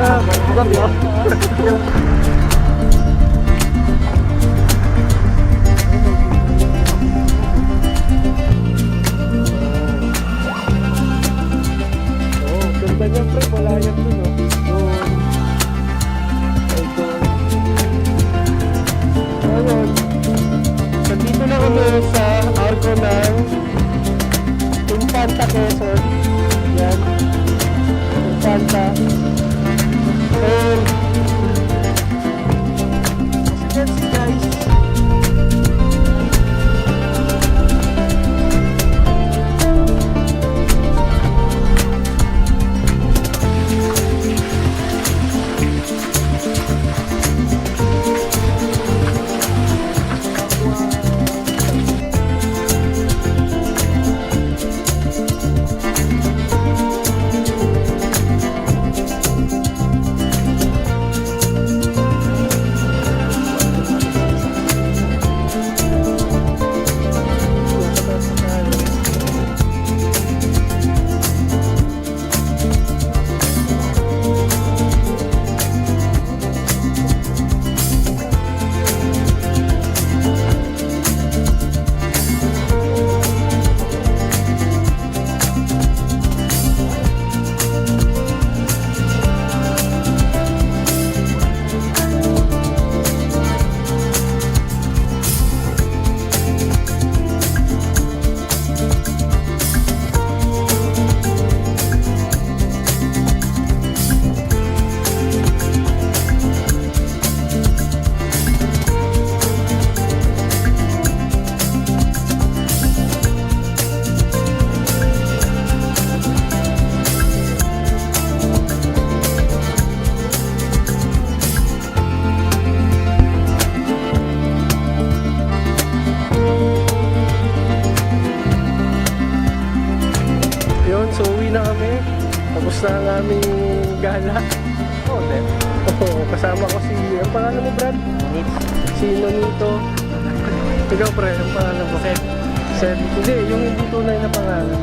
vlog yun. Oh, ganda niya pre, wala yan dun oh. Doon. Ito. Ayun. Nandito na kami sa Arco ng Infanta Quezon. Yan. Infanta. And as you can see guys, yun, so uwi na kami. Tapos na ang aming gala. Oh, then. Oh, kasama ko si, ang pangalan mo Brad? Si Nonito. Ikaw pre, ang pangalan mo? Seth. Hindi, yung hindi tunay na pangalan.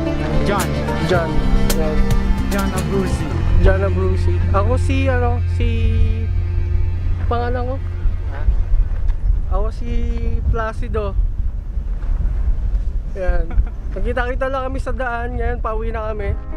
John. John. Yan. John Abruzzi. John Abruzzi. Ako si, pangalan ko? Ako si Placido. Yan. Nakita-kita lang kami sa daan. Yan, pauwi na kami.